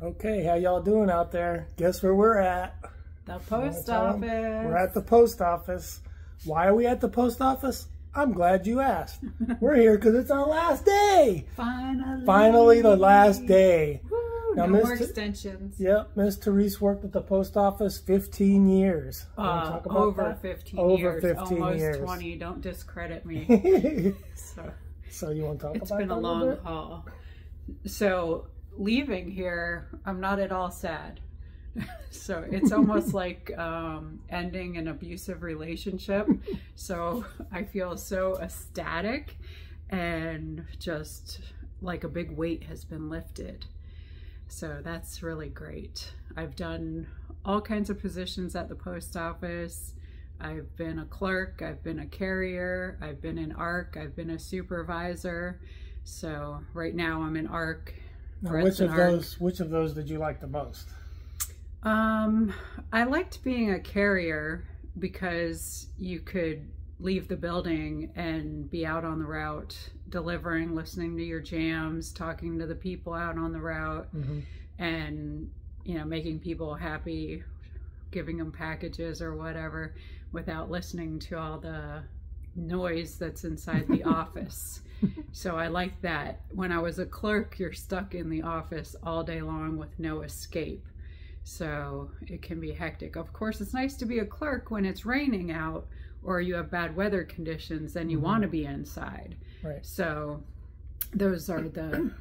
Okay, how y'all doing out there? Guess where we're at? The post office. We're at the post office. Why are we at the post office? I'm glad you asked. We're here because it's our last day. Finally the last day. Woo, now, no more extensions. Yep, Miss Therese worked at the post office 15 years. Over 15 years. Over 15 almost years. 20. Don't discredit me. So you want to talk about that? It's been a long haul. So leaving here, I'm not at all sad. So it's almost like ending an abusive relationship. So I feel so ecstatic and just like a big weight has been lifted. So that's really great. I've done all kinds of positions at the post office. I've been a clerk, I've been a carrier, I've been an ARC, I've been a supervisor. So right now I'm in ARC. Now, which of those did you like the most? I liked being a carrier because you could leave the building and be out on the route, delivering, listening to your jams, talking to the people out on the route, and, you know, making people happy, giving them packages or whatever without listening to all the noise that's inside the office. So I like that. When I was a clerk, you're stuck in the office all day long with no escape. So it can be hectic. Of course, it's nice to be a clerk when it's raining out or you have bad weather conditions and you want to be inside. Right. So those are the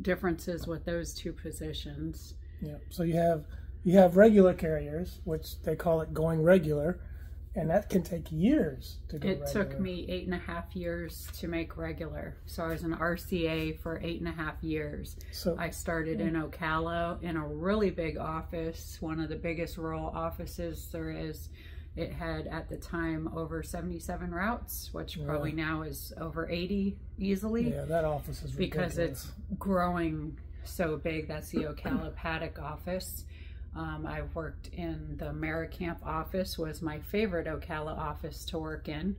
differences with those two positions. Yeah. So you have regular carriers, which they call it going regular, and that can take years to go regular. It took me 8.5 years to make regular. So I was an RCA for 8.5 years. So I started in Ocala in a really big office, one of the biggest rural offices there is. It had at the time over 77 routes, which probably now is over 80 easily. Yeah, that office is ridiculous. Because it's growing so big. That's the Ocala Paddock office. I worked in the Maricamp office, was my favorite Ocala office to work in.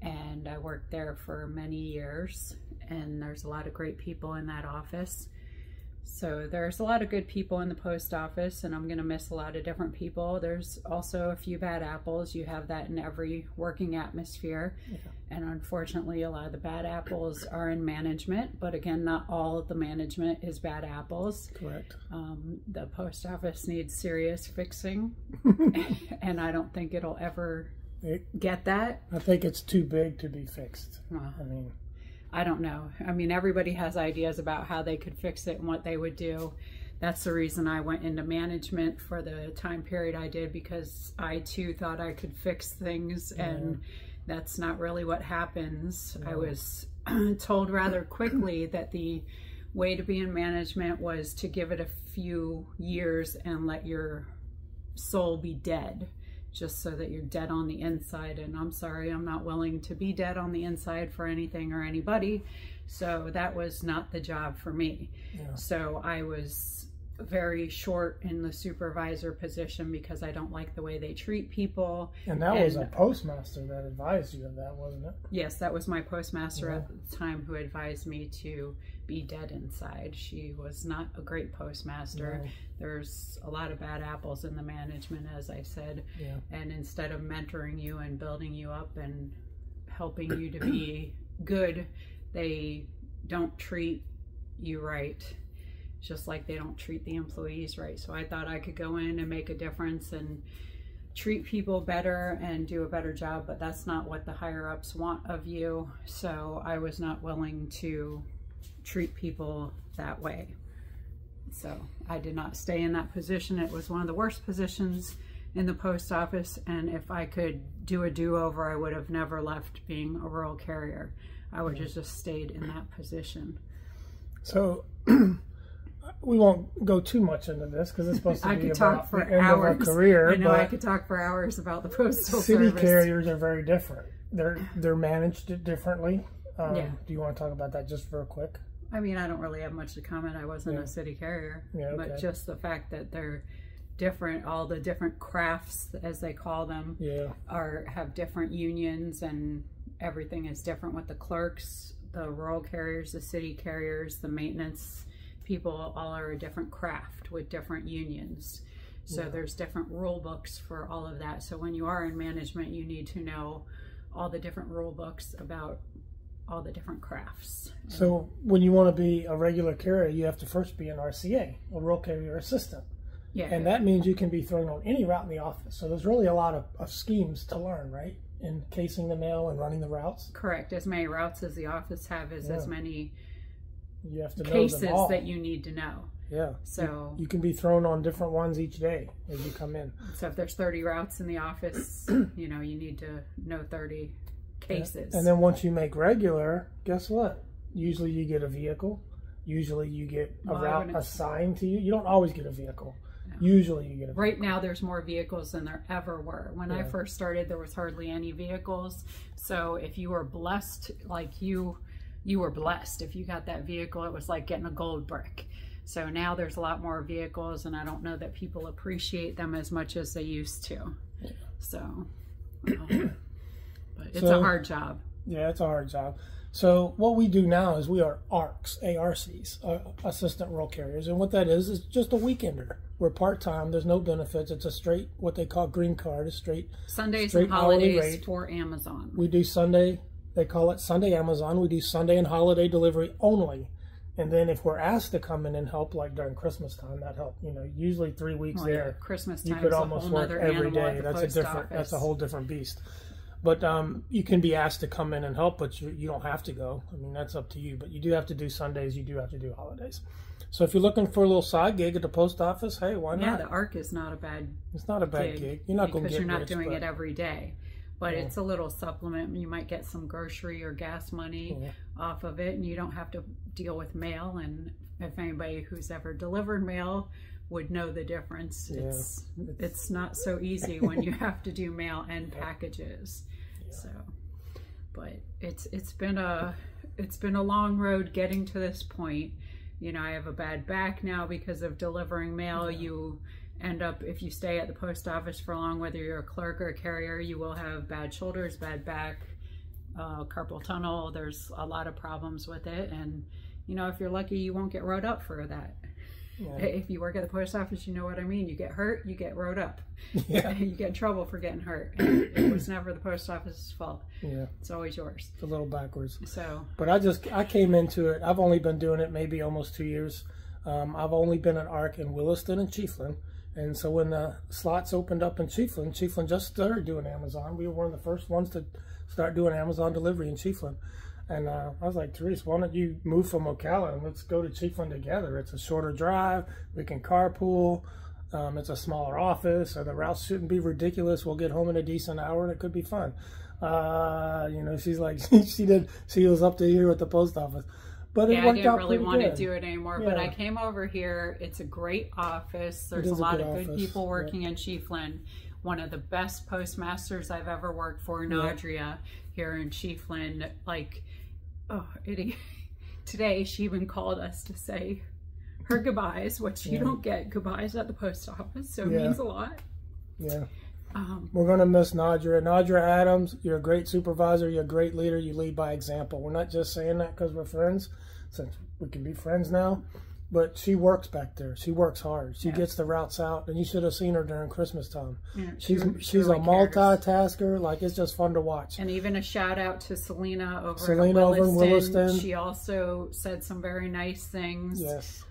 And I worked there for many years. And there's a lot of great people in that office. So there's a lot of good people in the post office, and I'm going to miss a lot of different people. There's also a few bad apples. You have that in every working atmosphere. Yeah. And unfortunately, a lot of the bad apples are in management. But again, not all of the management is bad apples. Correct. The post office needs serious fixing. And I don't think it'll ever get that. I think it's too big to be fixed. I don't know. I mean, everybody has ideas about how they could fix it and what they would do. That's the reason I went into management for the time period I did, because I too thought I could fix things, and that's not really what happens. I was told rather quickly that the way to be in management was to give it a few years and let your soul be dead, just so that you're dead on the inside. And I'm sorry, I'm not willing to be dead on the inside for anything or anybody. So that was not the job for me. Yeah. So I was very short in the supervisor position because I don't like the way they treat people. And that was a postmaster that advised you of that, wasn't it? Yes, that was my postmaster at the time who advised me to be dead inside. She was not a great postmaster. No. There's a lot of bad apples in the management, as I said. Yeah. And instead of mentoring you and building you up and helping you to be good, they don't treat you right, just like they don't treat the employees right. So I thought I could go in and make a difference and treat people better and do a better job, but that's not what the higher ups want of you. So I was not willing to treat people that way. So I did not stay in that position. It was one of the worst positions in the post office, and if I could do a do-over, I would have never left being a rural carrier. I would have just stayed in that position. So we won't go too much into this because it's supposed to be about the end of our career. I know, I could talk for hours about the postal service. City carriers are very different. They're managed differently. Do you want to talk about that just real quick? I mean, I don't really have much to comment. I wasn't a city carrier, but just the fact that they're different, all the different crafts, as they call them, have different unions, and everything is different with the clerks, the rural carriers, the city carriers, the maintenance people all are a different craft with different unions. So there's different rule books for all of that. So when you are in management, you need to know all the different rule books about all the different crafts. So when you want to be a regular carrier, you have to first be an RCA, a rural carrier assistant. Yeah. And that means you can be thrown on any route in the office. So there's really a lot of schemes to learn, right? Encasing the mail and running the routes. Correct. As many routes as the office have is as many you have to know cases them all. that you need to know. Yeah. So you can be thrown on different ones each day as you come in. So if there's 30 routes in the office, you know, you need to know 30 cases. Yeah. And then once you make regular, guess what? Usually you get a vehicle. Usually you get a route assigned to you. You don't always get a vehicle. Usually you get a vehicle. Right now there's more vehicles than there ever were. When I first started, there was hardly any vehicles. So if you were blessed, like you were blessed. If you got that vehicle, it was like getting a gold brick. So now there's a lot more vehicles, and I don't know that people appreciate them as much as they used to. So, but it's a hard job. Yeah, it's a hard job. So what we do now is we are ARCs, ARCs, Assistant Rural Carriers. And what that is just a weekender. We're part-time. There's no benefits. It's a straight, what they call green card, a straight Sundays straight and holidays for Amazon. We do Sunday, they call it Sunday Amazon. We do Sunday and holiday delivery only. And then if we're asked to come in and help, like during Christmas time, that help. You know, usually 3 weeks there. Christmas time, you could almost work every day. That's a whole different beast. But you can be asked to come in and help, but you don't have to go. I mean, that's up to you. But you do have to do Sundays. You do have to do holidays. So if you're looking for a little side gig at the post office, hey, why not? Yeah, the ARC is not a bad. It's not a bad gig. You're not going to get rich, because you're not doing it every day. But it's a little supplement. You might get some grocery or gas money off of it, and you don't have to deal with mail. And if anybody who's ever delivered mail would know the difference, it's not so easy when you have to do mail and packages. So, but it's been a long road getting to this point. You know, I have a bad back now because of delivering mail. You end up, if you stay at the post office for long, whether you're a clerk or a carrier, you will have bad shoulders, bad back, carpal tunnel. There's a lot of problems with it. And, you know, if you're lucky, you won't get rode up for that. Yeah. If you work at the post office, you know what I mean. You get hurt, you get rode up. Yeah. You get in trouble for getting hurt. And it was never the post office's fault. Yeah. It's always yours. It's a little backwards. So. But I came into it. I've only been doing it maybe almost 2 years. I've only been an ARC in Williston and Chiefland. And so when the slots opened up in Chiefland just started doing Amazon. We were one of the first ones to start doing Amazon delivery in Chiefland. And I was like, Therese, why don't you move from Ocala and let's go to Chiefland together? It's a shorter drive. We can carpool. It's a smaller office. So the routes shouldn't be ridiculous. We'll get home in a decent hour and it could be fun. You know, she's like, she was up to here at the post office. But yeah, I didn't really want to do it anymore. Yeah. But I came over here. It's a great office. There's a lot of good people working in Chiefland. One of the best postmasters I've ever worked for, Nadria, here in Chiefland. Like, today she even called us to say her goodbyes, which you don't get goodbyes at the post office, so it means a lot. Yeah. We're going to miss Nadria. Nadria Adams, you're a great supervisor. You're a great leader. You lead by example. We're not just saying that because we're friends, since we can be friends now. But she works back there. She works hard. She gets the routes out, and you should have seen her during Christmas time. Yeah, she's a multitasker. Like, it's just fun to watch. And even a shout out to Selena over in Williston. She also said some very nice things. Yes.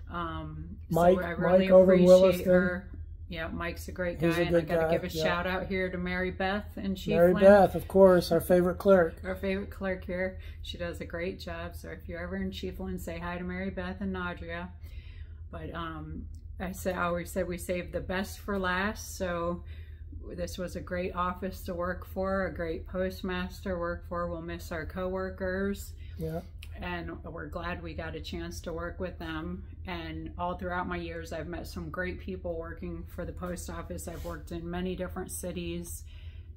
Mike, so I really appreciate her. Yeah, Mike's a great guy, and I got to give a shout out here to Mary Beth and Chiefland. Mary Beth, of course, our favorite clerk. Our favorite clerk here. She does a great job. So if you're ever in Chiefland, say hi to Mary Beth and Nadria. But I always said we saved the best for last. So this was a great office to work for, a great postmaster work for. We'll miss our coworkers. Yeah. And we're glad we got a chance to work with them. And all throughout my years, I've met some great people working for the post office. I've worked in many different cities,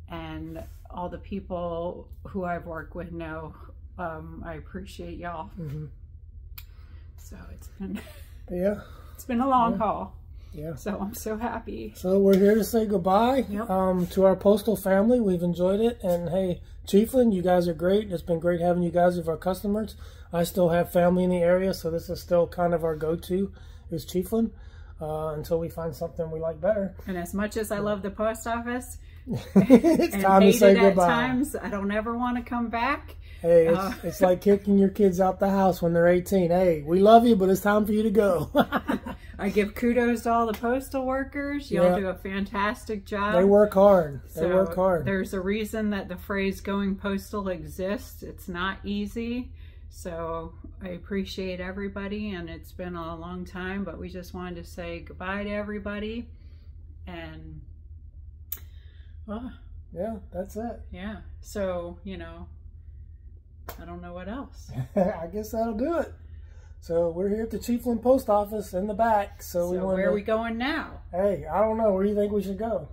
and all the people who I've worked with know I appreciate y'all. Mm-hmm. So it's been it's been a long haul. Yeah. So I'm so happy. So we're here to say goodbye to our postal family. We've enjoyed it. And hey, Chiefland, you guys are great. It's been great having you guys as our customers. I still have family in the area, so this is still kind of our go-to is Chiefland until we find something we like better. And as much as I love the post office, it's and time to say goodbye. at times, I don't ever want to come back. Hey, it's like kicking your kids out the house when they're 18. Hey, we love you, but it's time for you to go. I give kudos to all the postal workers. Y'all do a fantastic job. They work hard. They work hard. There's a reason that the phrase going postal exists. It's not easy. So I appreciate everybody, and it's been a long time, but we just wanted to say goodbye to everybody. And, well, yeah, that's it. Yeah. So, you know, I don't know what else. I guess that'll do it. So we're here at the Chiefland Post Office in the back. So where are we going now? Hey, I don't know. Where do you think we should go?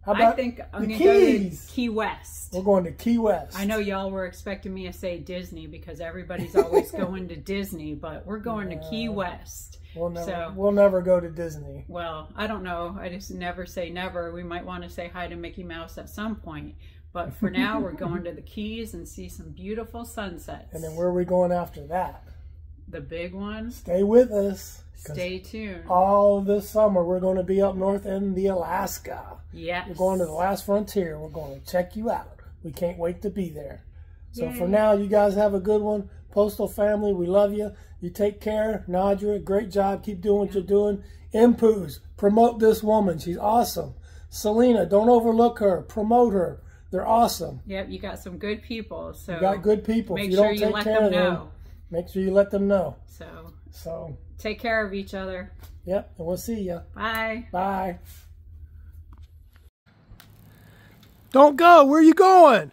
How about I think I'm going to go to Key West. We're going to Key West. I know y'all were expecting me to say Disney because everybody's always going to Disney, but we're going to Key West. We'll never go to Disney. Well, I don't know. I just never say never. We might want to say hi to Mickey Mouse at some point. But for now, we're going to the Keys and see some beautiful sunsets. And then where are we going after that? The big one. Stay with us. Stay tuned. All this summer, we're going to be up north in the Alaska. Yes. We're going to the last frontier. We're going to check you out. We can't wait to be there. So for now, you guys have a good one. Postal family, we love you. You take care. Nadra, great job. Keep doing what you're doing. Impoos, promote this woman. She's awesome. Selena, don't overlook her. Promote her. They're awesome. Yep, you got some good people. So you got good people. Make if you sure don't you take let care them of them, know. make sure you let them know. So take care of each other. Yep, and we'll see you. Bye. Bye. Don't go. Where are you going?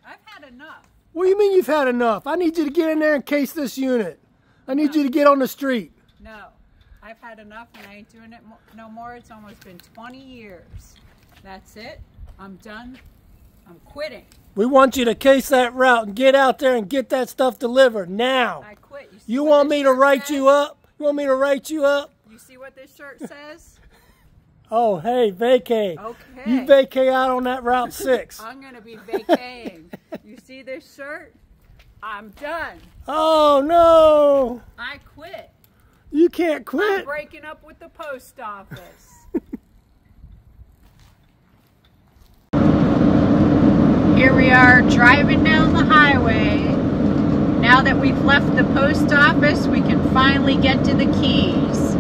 I've had enough. What do you mean you've had enough? I need you to get in there and case this unit. I need you to get on the street. No, I've had enough and I ain't doing it no more. It's almost been 20 years. That's it. I'm done. I'm quitting. We want you to case that route and get out there and get that stuff delivered now. I quit. You want me to write you up? You want me to write you up? You see what this shirt says? Oh, hey, vacay. Okay. You vacay out on that Route 6. I'm going to be vacaying. You see this shirt? I'm done. Oh, no. I quit. You can't quit. I'm breaking up with the post office. Here we are driving down the highway. Now that we've left the post office, we can finally get to the Keys.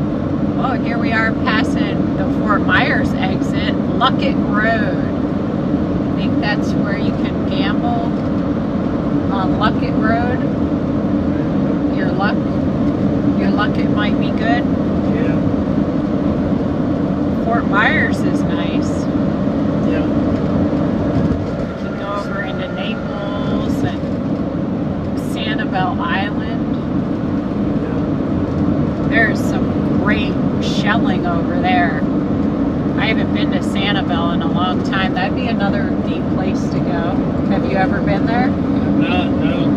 Oh, here we are passing the Fort Myers exit, Luckett Road. I think that's where you can gamble on Luckett Road. Your luck it might be good. Yeah. Fort Myers is nice. Yeah. We can go over into Naples and Sanibel Island. Yeah. There's some great shelling over there. I haven't been to Sanibel in a long time. That'd be another neat place to go. Have you ever been there? No.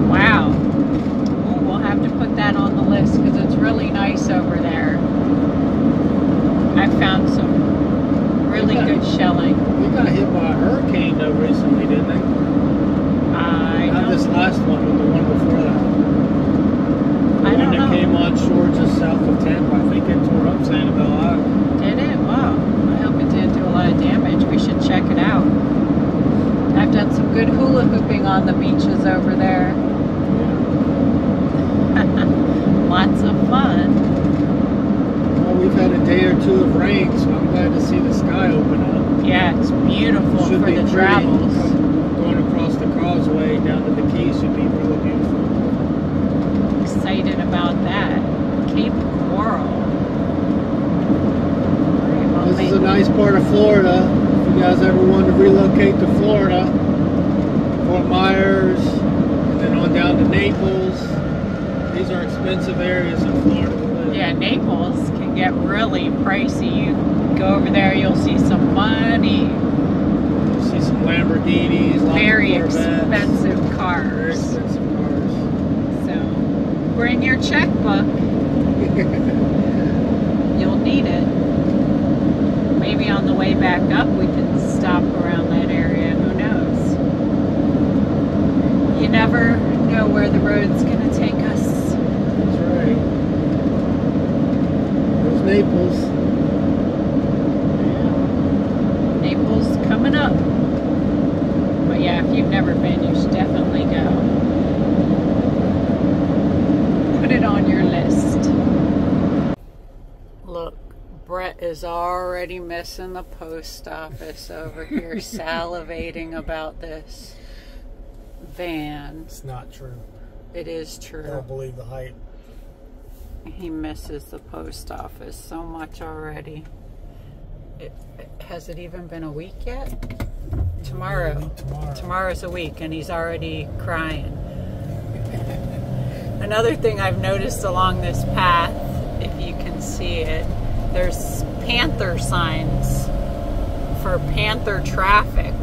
Wow. Well, we'll have to put that on the list because it's really nice over there. I found some really good shelling. We got hit by a hurricane though recently, didn't they? Not this last one, but the one before that. The one that came on shore just south of Tampa. I think it tore up Sanibel Island. Did it? Wow. I hope it didn't do a lot of damage. We should check it out. I've done some good hula hooping on the beaches over there. Lots of fun. Well, we've had a day or two of rain, so I'm glad to see the sky open up. Yeah, it's beautiful for the travels. Going across the causeway down to the Keys should be really beautiful. Excited about that. Cape Coral. This is a nice part of Florida. If you guys ever wanted to relocate to Florida, Fort Myers, and then on down to Naples. These are expensive areas in Florida to live. Yeah, Naples can get really pricey. You go over there, you'll see some money. You'll see some Lamborghinis, very expensive cars. Very expensive cars. So, bring your checkbook. You'll need it. Maybe on the way back up we can stop around that area. Who knows? You never know where the road's going to take us. That's right. There's Naples. Yeah. Naples coming up. But yeah, if you've never been, you should definitely go. Put it on your list. Look, Brett is already missing the post office over here, salivating about this van. It's not true. It is true. I don't believe the hype. He misses the post office so much already. Has it even been a week yet? Tomorrow's a week, and he's already crying. Another thing I've noticed along this path, if you can see it, there's panther signs for panther traffic.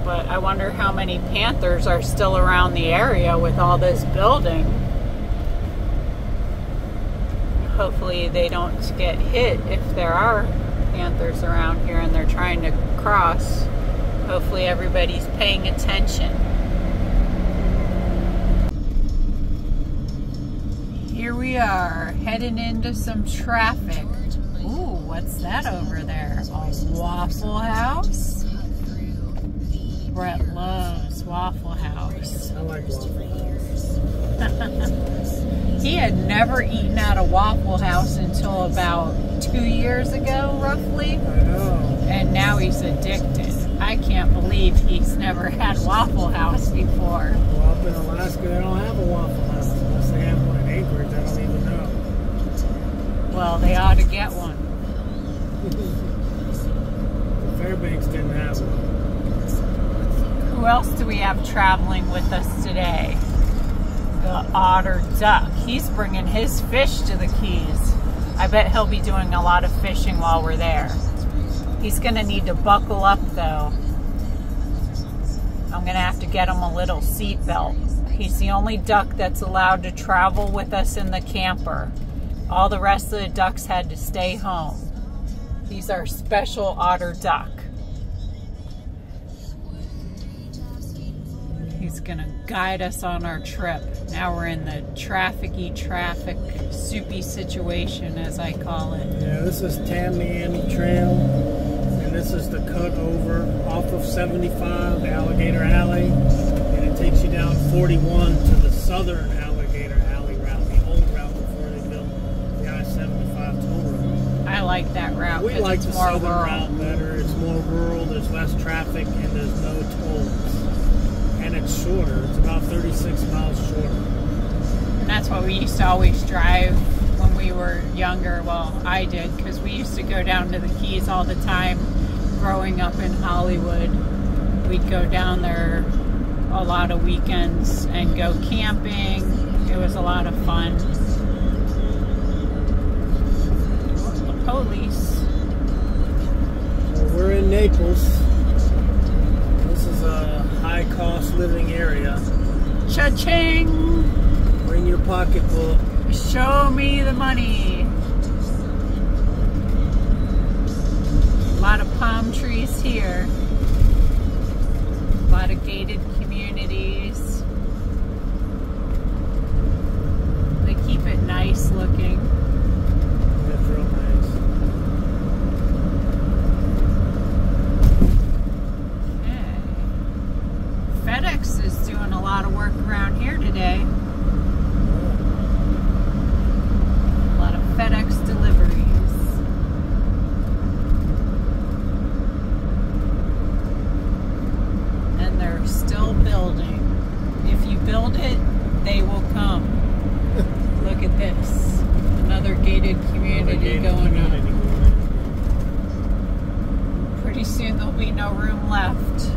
But I wonder how many panthers are still around the area with all this building. Hopefully they don't get hit if there are panthers around here and they're trying to cross. Hopefully everybody's paying attention. Here we are, heading into some traffic. Ooh, what's that over there? A Waffle House? Brett loves Waffle House. I like Waffle House. He had never eaten at a Waffle House until about 2 years ago, roughly. I know. And now he's addicted. I can't believe he's never had Waffle House before. Well, up in Alaska, they don't have a Waffle House. Unless they have one in Anchorage, I don't even know. Well, they ought to get one. Fairbanks didn't have one. Who else do we have traveling with us today? The otter duck. He's bringing his fish to the Keys. I bet he'll be doing a lot of fishing while we're there. He's going to need to buckle up, though. I'm going to have to get him a little seat belt. He's the only duck that's allowed to travel with us in the camper. All the rest of the ducks had to stay home. He's our special otter duck. He's going to guide us on our trip. Now we're in the traffic soupy situation, as I call it. Yeah, this is Tamiami Trail, and this is the cut over off of 75, Alligator Alley, and it takes you down 41 to the southern Alligator Alley route, the old route before they built the I-75 toll road. I like that route. We like it's the more southern rural. route better. It's more rural, there's less traffic, and there's no tolls. And it's shorter. It's about 36 miles shorter. And that's what we used to always drive when we were younger. Well, I did, because we used to go down to the Keys all the time growing up in Hollywood. We'd go down there a lot of weekends and go camping. It was a lot of fun. The police. So we're in Naples. This is a high-cost living area. Cha-ching! Bring your pocketbook. Show me the money. A lot of palm trees here. A lot of gated communities. They keep it nice looking. That's real nice. FedEx is doing a lot of work around here today. A lot of FedEx deliveries. And they're still building. If you build it, they will come. Look at this. Another gated community going on. Pretty soon there'll be no room left.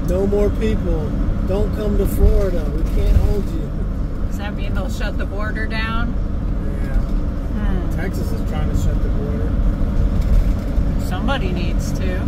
No more people. Don't come to Florida. We can't hold you. Does that mean they'll shut the border down? Yeah. Texas is trying to shut the border. Somebody needs to.